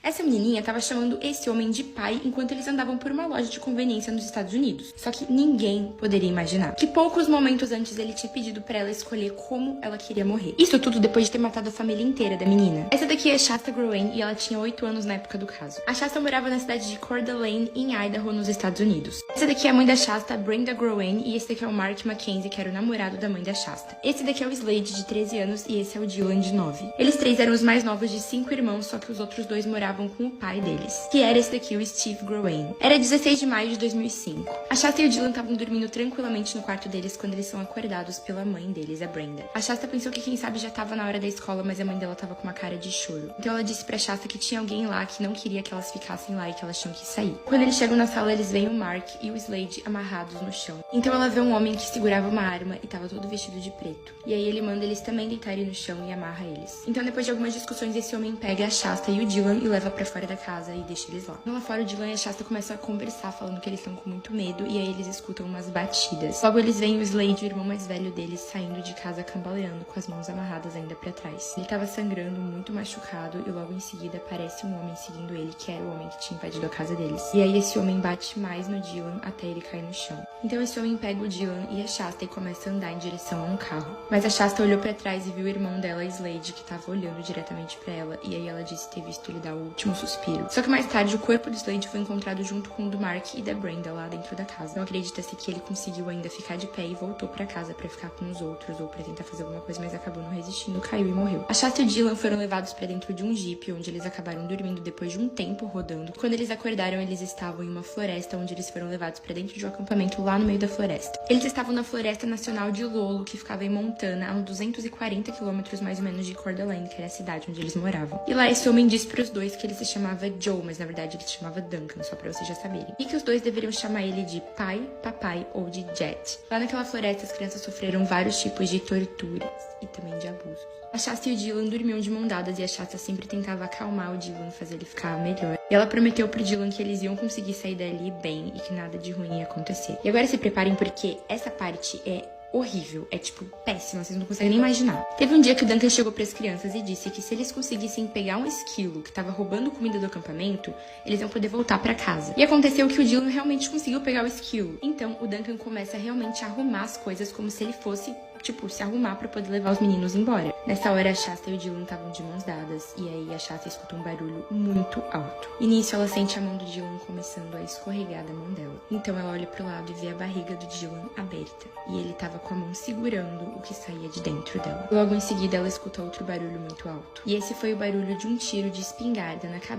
Essa menininha tava chamando esse homem de pai enquanto eles andavam por uma loja de conveniência nos Estados Unidos. Só que ninguém poderia imaginar que poucos momentos antes ele tinha pedido pra ela escolher como ela queria morrer. Isso tudo depois de ter matado a família inteira da menina. Essa daqui é Shasta Groen e ela tinha 8 anos na época do caso. A Shasta morava na cidade de Coeur d'Alene, em Idaho, nos Estados Unidos. Essa daqui é a mãe da Shasta, Brenda Groen, e esse daqui é o Mark Mackenzie, que era o namorado da mãe da Shasta. Esse daqui é o Slade, de 13 anos, e esse é o Dylan, de 9. Eles três eram os mais novos de 5 irmãos, só que os outros 2 moravam com o pai deles, que era esse daqui, o Steve Groen. Era 16 de maio de 2005. A Shasta e o Dylan estavam dormindo tranquilamente no quarto deles quando eles são acordados pela mãe deles, a Brenda. A Shasta pensou que quem sabe já tava na hora da escola, mas a mãe dela tava com uma cara de choro. Então ela disse pra Shasta que tinha alguém lá que não queria que elas ficassem lá e que elas tinham que sair. Quando eles chegam na sala, eles veem o Mark e o Slade amarrados no chão. Então ela vê um homem que segurava uma arma e tava todo vestido de preto. E aí ele manda eles também deitarem no chão e amarra eles. Então depois de algumas discussões, esse homem pega a Shasta e o Dylan e leva pra fora da casa e deixa eles lá. Lá fora, o Dylan e a Shasta começam a conversar, falando que eles estão com muito medo, e aí eles escutam umas batidas. Logo eles veem o Slade, o irmão mais velho deles, saindo de casa cambaleando, com as mãos amarradas ainda pra trás. Ele tava sangrando, muito machucado, e logo em seguida aparece um homem seguindo ele, que era o homem que tinha invadido a casa deles. E aí esse homem bate mais no Dylan até ele cair no chão. Então esse homem pega o Dylan e a Shasta e começa a andar em direção a um carro. Mas a Shasta olhou pra trás e viu o irmão dela, Slade, que tava olhando diretamente pra ela, e aí ela disse ter visto ele dar o último suspiro. Só que mais tarde, o corpo do Slade foi encontrado junto com o do Mark e da Brenda lá dentro da casa. Não acredita-se que ele conseguiu ainda ficar de pé e voltou pra casa pra ficar com os outros ou pra tentar fazer alguma coisa, mas acabou não resistindo, caiu e morreu. A Shasta e o Dylan foram levados pra dentro de um jeep, onde eles acabaram dormindo depois de um tempo rodando. Quando eles acordaram, eles estavam em uma floresta, onde eles foram levados pra dentro de um acampamento lá no meio da floresta. Eles estavam na Floresta Nacional de Lolo, que ficava em Montana, a uns 240 quilômetros mais ou menos de Coeur d'Alene, que era a cidade onde eles moravam. E lá esse homem disse pros dois que ele se chamava Joe, mas na verdade ele se chamava Duncan, só pra vocês já saberem. E que os dois deveriam chamar ele de pai, papai ou de Jet. Lá naquela floresta, as crianças sofreram vários tipos de torturas e também de abusos. A Shasta e o Dylan dormiam de mão dadas e a Shasta sempre tentava acalmar o Dylan, fazer ele ficar melhor. E ela prometeu pro Dylan que eles iam conseguir sair dali bem e que nada de ruim ia acontecer. E agora se preparem porque essa parte é horrível, é tipo péssima, vocês não conseguem nem imaginar. Teve um dia que o Duncan chegou pras crianças e disse que se eles conseguissem pegar um esquilo que tava roubando comida do acampamento, eles iam poder voltar pra casa. E aconteceu que o Dylan realmente conseguiu pegar o esquilo. Então o Duncan começa realmente a arrumar as coisas como se ele fosse se arrumar pra poder levar os meninos embora. Nessa hora, a Shasta e o Dylan estavam de mãos dadas, e aí a Shasta escuta um barulho muito alto. E nisso, ela sente a mão do Dylan começando a escorregar da mão dela. Então ela olha pro lado e vê a barriga do Dylan aberta, e ele tava com a mão segurando o que saía de dentro dela. Logo em seguida, ela escuta outro barulho muito alto. E esse foi o barulho de um tiro de espingarda na cabeça